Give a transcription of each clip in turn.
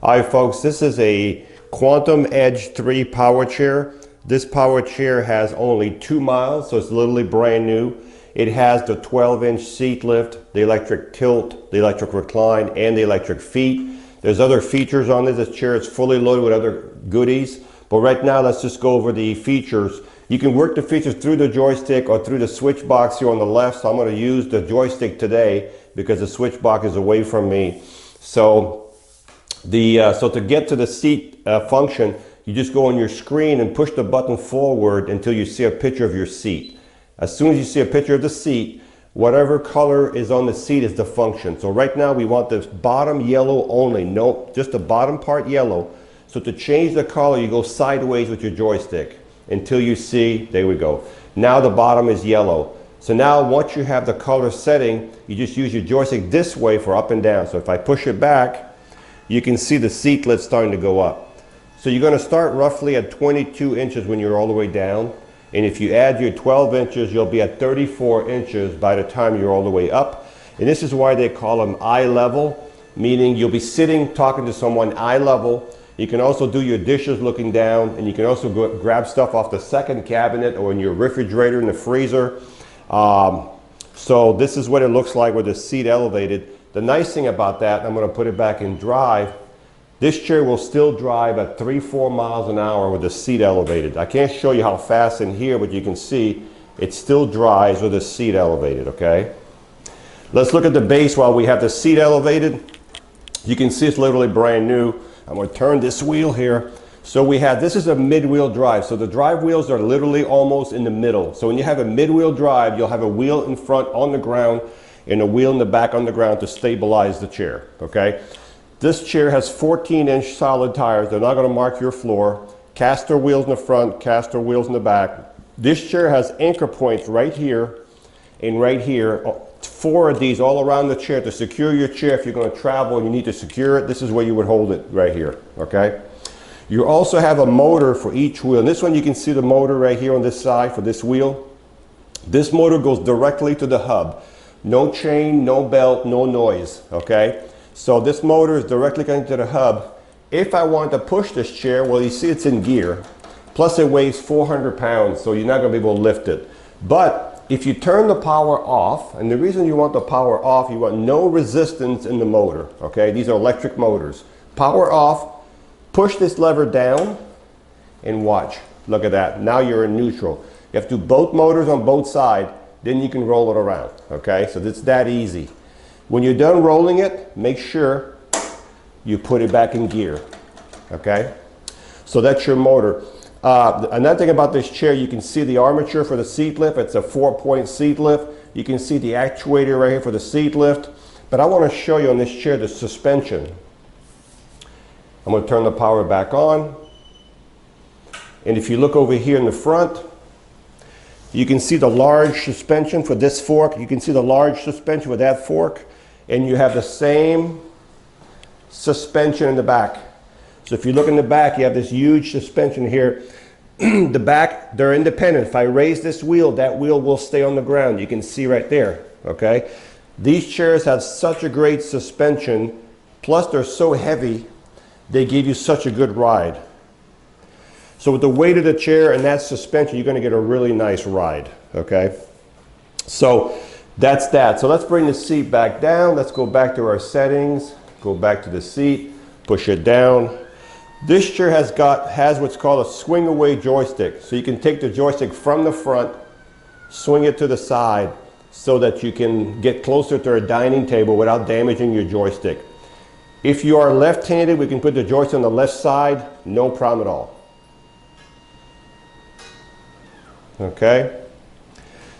Hi folks, this is a Quantum Edge 3 power chair. This power chair has only 2 miles, so it's literally brand new. It has the 12-inch seat lift, the electric tilt, the electric recline, and the electric feet. There's other features on this. This chair is fully loaded with other goodies. But right now, let's just go over the features. You can work the features through the joystick or through the switch box here on the left. So I'm going to use the joystick today because the switch box is away from me. So to get to the seat function, you just go on your screen and push the button forward until you see a picture of your seat. As soon as you see a picture of the seat, whatever color is on the seat is the function. So right now we want the bottom yellow only. No, just the bottom part yellow. So to change the color, you go sideways with your joystick until you see, there we go. Now the bottom is yellow. So now once you have the color setting, you just use your joystick this way for up and down. So if I push it back, you can see the seat lift starting to go up. So you're going to start roughly at 22 inches when you're all the way down. And if you add your 12 inches, you'll be at 34 inches by the time you're all the way up. And this is why they call them iLevel, meaning you'll be sitting talking to someone eye level. You can also do your dishes looking down, and you can also go grab stuff off the second cabinet or in your refrigerator in the freezer. So this is what it looks like with the seat elevated. The nice thing about that, I'm going to put it back in drive, this chair will still drive at 3-4 miles an hour with the seat elevated. I can't show you how fast in here, but you can see it still drives with the seat elevated, okay? Let's look at the base while we have the seat elevated. You can see it's literally brand new. I'm going to turn this wheel here. So we have, this is a mid-wheel drive. So the drive wheels are literally almost in the middle. So when you have a mid-wheel drive, you'll have a wheel in front on the ground and a wheel in the back on the ground to stabilize the chair, okay? This chair has 14-inch solid tires. They're not going to mark your floor. Caster wheels in the front, caster wheels in the back. This chair has anchor points right here and right here. 4 of these all around the chair to secure your chair. If you're going to travel and you need to secure it, this is where you would hold it right here, okay? You also have a motor for each wheel. And this one, you can see the motor right here on this side for this wheel. This motor goes directly to the hub. No chain, no belt, no noise, okay? So this motor is directly connected to the hub. If I want to push this chair, well, you see it's in gear. Plus it weighs 400 pounds, so you're not gonna be able to lift it. But if you turn the power off, and the reason you want the power off, you want no resistance in the motor, okay? These are electric motors. Power off, push this lever down, and watch. Look at that, now you're in neutral. You have to do both motors on both sides, then you can roll it around, okay? So it's that easy. When you're done rolling it, make sure you put it back in gear, okay? So that's your motor. Another thing about this chair, you can see the armature for the seat lift. It's a 4-point seat lift. You can see the actuator right here for the seat lift. But I want to show you on this chair the suspension. I'm going to turn the power back on. And if you look over here in the front, you can see the large suspension for this fork. You can see the large suspension for that fork. And you have the same suspension in the back. So if you look in the back, you have this huge suspension here. The back, they're independent. If I raise this wheel, that wheel will stay on the ground. You can see right there, okay? These chairs have such a great suspension, plus they're so heavy, they give you such a good ride. So with the weight of the chair and that suspension, you're going to get a really nice ride, okay? So that's that. So let's bring the seat back down. Let's go back to our settings. Go back to the seat. Push it down. This chair has what's called a swing away joystick. So you can take the joystick from the front, swing it to the side so that you can get closer to a dining table without damaging your joystick. If you are left-handed, we can put the joystick on the left side, no problem at all. Okay,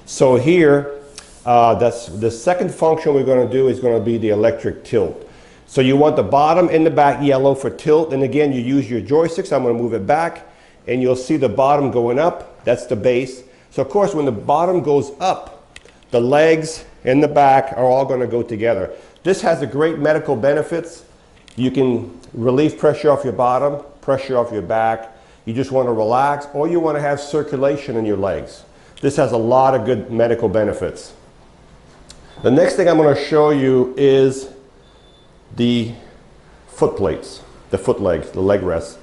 so here, that's the second function we're going to do is going to be the electric tilt. So you want the bottom and the back yellow for tilt, and again you use your joysticks. I'm going to move it back and you'll see the bottom going up. That's the base. So of course when the bottom goes up, the legs and the back are all going to go together. This has a great medical benefits. You can relieve pressure off your bottom, pressure off your back. You just want to relax, or you want to have circulation in your legs. This has a lot of good medical benefits. The next thing I'm going to show you is the foot plates. the foot legs, the leg rests.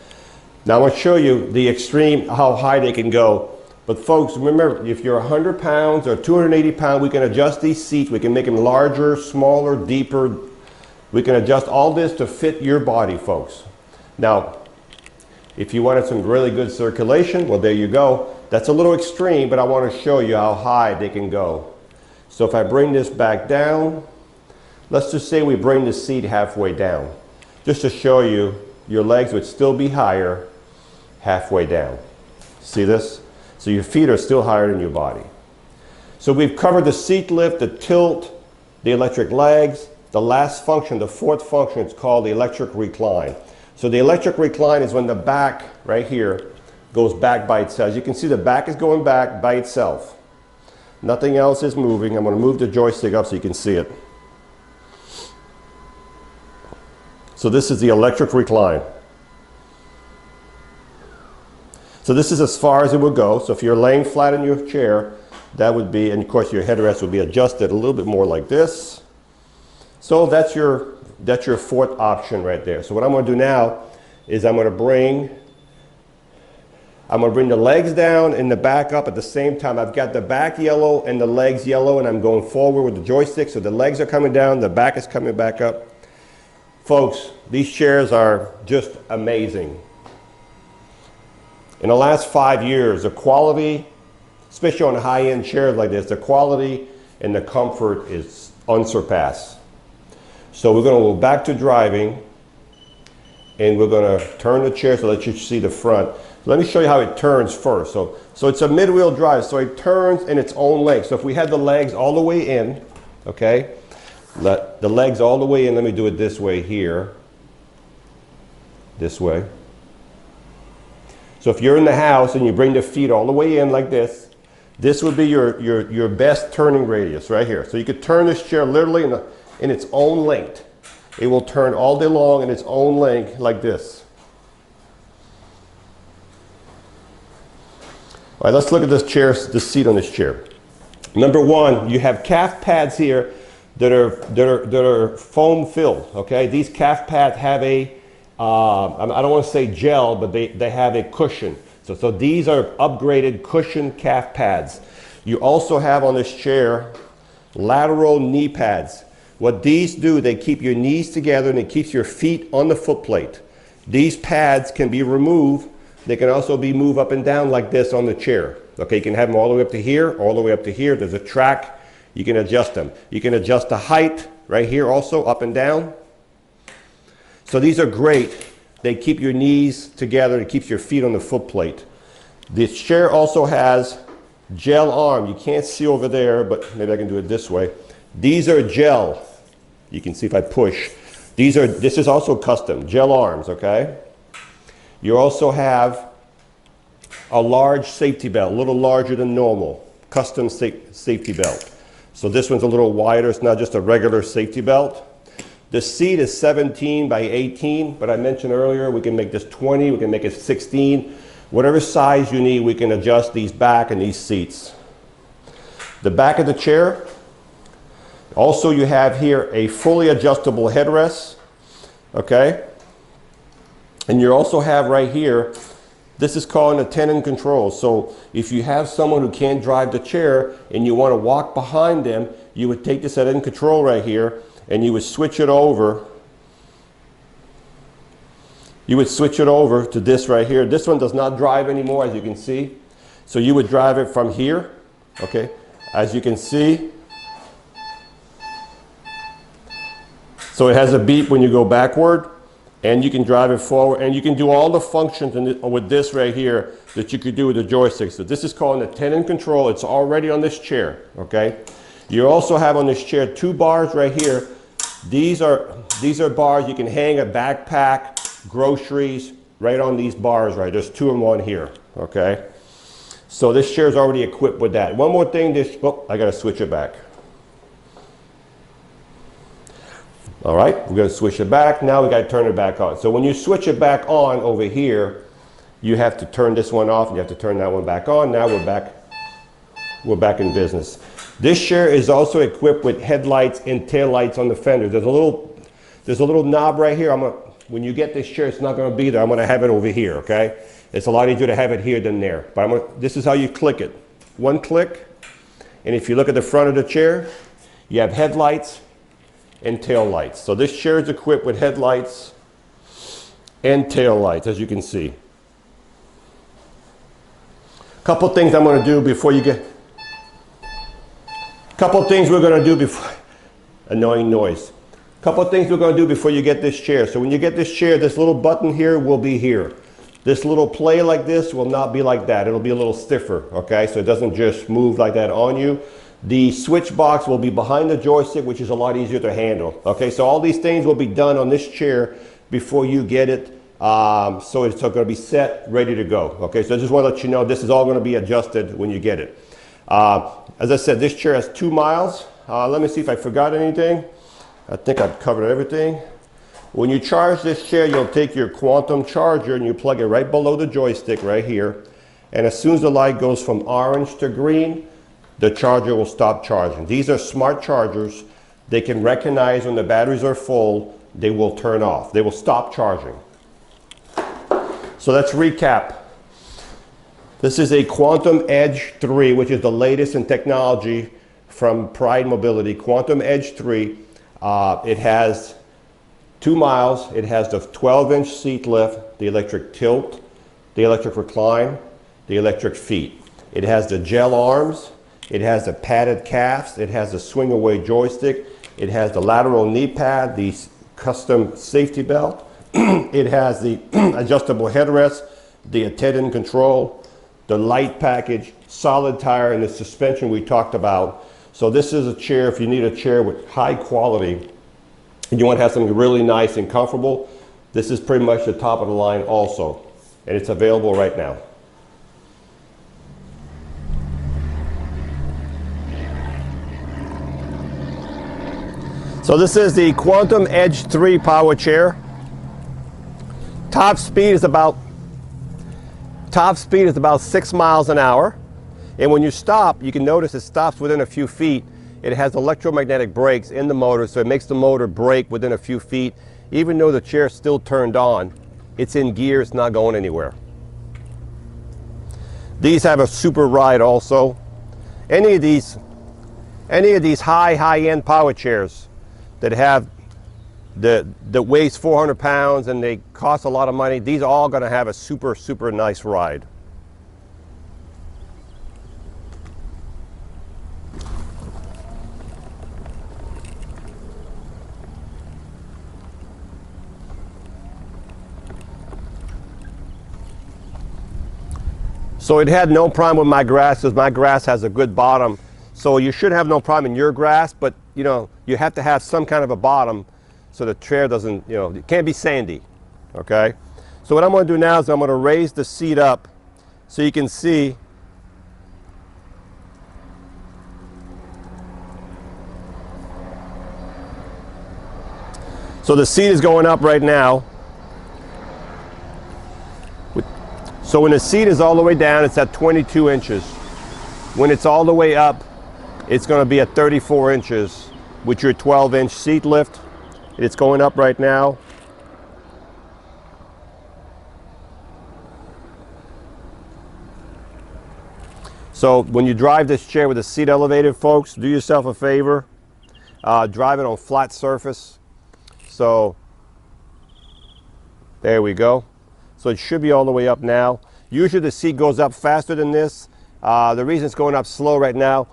Now I'm going to show you the extreme, how high they can go. But folks, remember, if you're 100 pounds or 280 pounds, we can adjust these seats. We can make them larger, smaller, deeper. We can adjust all this to fit your body, folks. Now, if you wanted some really good circulation, well, there you go. That's a little extreme, but I want to show you how high they can go. So if I bring this back down, let's just say we bring the seat halfway down, just to show you your legs would still be higher halfway down. See this? So your feet are still higher than your body. So we've covered the seat lift, the tilt, the electric legs. The last function, the fourth function, is called the electric recline. So the electric recline is when the back right here goes back by itself. As you can see, the back is going back by itself. Nothing else is moving. I'm going to move the joystick up so you can see it. So this is the electric recline. So this is as far as it would go. So if you're laying flat in your chair, that would be, and of course your headrest would be adjusted a little bit more like this. So that's your fourth option right there. So what I'm going to do now is I'm going to bring the legs down and the back up at the same time. I've got the back yellow and the legs yellow, and I'm going forward with the joystick. So the legs are coming down, the back is coming back up. Folks, these chairs are just amazing. In the last 5 years, the quality, especially on high-end chairs like this, the quality and the comfort is unsurpassed. So we're going to go back to driving, and we're going to turn the chair so that you see the front. So let me show you how it turns first. So it's a mid-wheel drive, so it turns in its own length. So if we had the legs all the way in, okay, let the legs all the way in. Let me do it this way here, this way. So if you're in the house and you bring the feet all the way in like this, this would be your best turning radius right here. So you could turn this chair literally in its own length. It will turn all day long in its own length like this. All right, let's look at this chair, the seat on this chair. Number one, you have calf pads here that are foam filled. Okay, these calf pads have a I don't want to say gel, but they have a cushion. So these are upgraded cushion calf pads. You also have on this chair lateral knee pads. What these do, they keep your knees together and it keeps your feet on the foot plate. These pads can be removed. They can also be moved up and down like this on the chair. Okay, you can have them all the way up to here, all the way up to here. There's a track. You can adjust them. You can adjust the height right here also, up and down. So these are great. They keep your knees together. It keeps your feet on the foot plate. This chair also has gel arm. You can't see over there, but maybe I can do it this way. These are gel. You can see if I push. This is also custom, gel arms, okay? You also have a large safety belt, a little larger than normal, custom safety belt. So this one's a little wider. It's not just a regular safety belt. The seat is 17 by 18, but I mentioned earlier we can make this 20, we can make it 16. Whatever size you need, we can adjust these back and these seats. The back of the chair, also you have here a fully adjustable headrest, okay? And you also have right here, this is called an attendant control. So if you have someone who can't drive the chair and you want to walk behind them, you would take this attendant control right here and you would switch it over. You would switch it over to this right here. This one does not drive anymore, as you can see. So you would drive it from here, okay? As you can see. So it has a beep when you go backward, and you can drive it forward, and you can do all the functions with this right here that you could do with the joystick. So this is called an attendant control. It's already on this chair, okay? You also have on this chair 2 bars right here. These are bars you can hang a backpack, groceries, right on these bars, right? There's 2 in 1 here, okay? So this chair is already equipped with that. One more thing, I gotta switch it back. All right, we're gonna switch it back. Now we gotta turn it back on. So when you switch it back on over here, you have to turn this one off and you have to turn that one back on. Now we're back in business. This chair is also equipped with headlights and tail lights on the fender. There's a little knob right here. when you get this chair, it's not going to be there. I'm going to have it over here, okay? It's a lot easier to have it here than there. But this is how you click it. One click, and if you look at the front of the chair, you have headlights and tail lights. So this chair is equipped with headlights and tail lights, as you can see. Couple things I'm going to do before you get... Couple things we're going to do before... Annoying noise. Couple things we're going to do before you get this chair. So when you get this chair, this little button here will be here. This little play like this will not be like that. It'll be a little stiffer, okay? So it doesn't just move like that on you. The switch box will be behind the joystick, which is a lot easier to handle. Okay, so all these things will be done on this chair before you get it. So it's going to be set, ready to go. Okay, so I just want to let you know this is all going to be adjusted when you get it. As I said, this chair has 2 miles. Let me see if I forgot anything. I think I've covered everything. When you charge this chair, you'll take your quantum charger and you plug it right below the joystick right here. And as soon as the light goes from orange to green, the charger will stop charging. These are smart chargers. They can recognize when the batteries are full, they will turn off. They will stop charging. So let's recap. This is a Quantum Edge 3, which is the latest in technology from Pride Mobility. Quantum Edge 3. It has 2 miles. It has the 12-inch seat lift, the electric tilt, the electric recline, the electric feet. It has the gel arms. It has the padded calves. It has the swing away joystick. It has the lateral knee pad, the custom safety belt. It has the adjustable headrest, the attendant control, the light package, solid tire, and the suspension we talked about. So this is a chair, if you need a chair with high quality and you want to have something really nice and comfortable, this is pretty much the top of the line also. And it's available right now. So this is the Quantum Edge 3 power chair. Top speed is about 6 miles an hour. And when you stop, you can notice it stops within a few feet. It has electromagnetic brakes in the motor, so it makes the motor brake within a few feet. Even though the chair is still turned on, it's in gear, it's not going anywhere. These have a super ride also. Any of these high-end power chairs that have that weighs 400 pounds and they cost a lot of money, these are all going to have a super nice ride. So it had no problem with my grass because my grass has a good bottom. So you should have no problem in your grass, but you know, you have to have some kind of a bottom so the chair doesn't, you know, it can't be sandy, okay? So what I'm going to do now is I'm going to raise the seat up so you can see. So the seat is going up right now. So when the seat is all the way down, it's at 22 inches. When it's all the way up, it's going to be at 34 inches with your 12-inch seat lift. It's going up right now. So when you drive this chair with the seat elevated, folks, do yourself a favor. Drive it on flat surface. So there we go. So it should be all the way up now. Usually the seat goes up faster than this. The reason it's going up slow right now,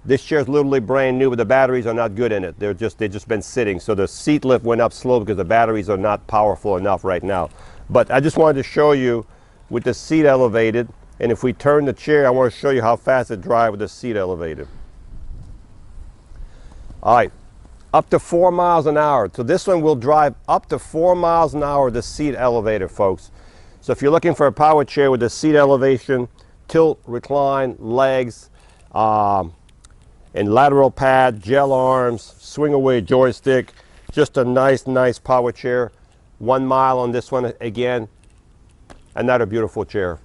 this chair is literally brand new, but the batteries are not good in it. They've just been sitting. So the seat lift went up slow because the batteries are not powerful enough right now. But I just wanted to show you with the seat elevated. And if we turn the chair, I want to show you how fast it drives with the seat elevated. All right. Up to 4 miles an hour. So this one will drive up to 4 miles an hour, the seat elevator, folks. So if you're looking for a power chair with the seat elevation, tilt, recline, legs, and lateral pad, gel arms, swing away joystick, just a nice power chair. 1 mile on this one. Again, another beautiful chair.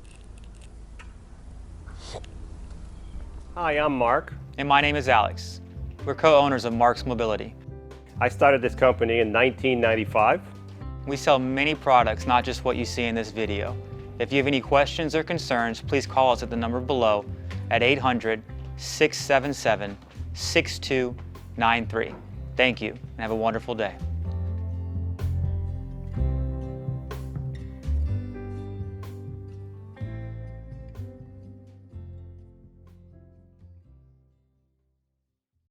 Hi, I'm Mark. And my name is Alex. We're co-owners of Marc's Mobility. I started this company in 1995. we sell many products, not just what you see in this video. If you have any questions or concerns, please call us at the number below at 800-677-6293. Thank you, and have a wonderful day.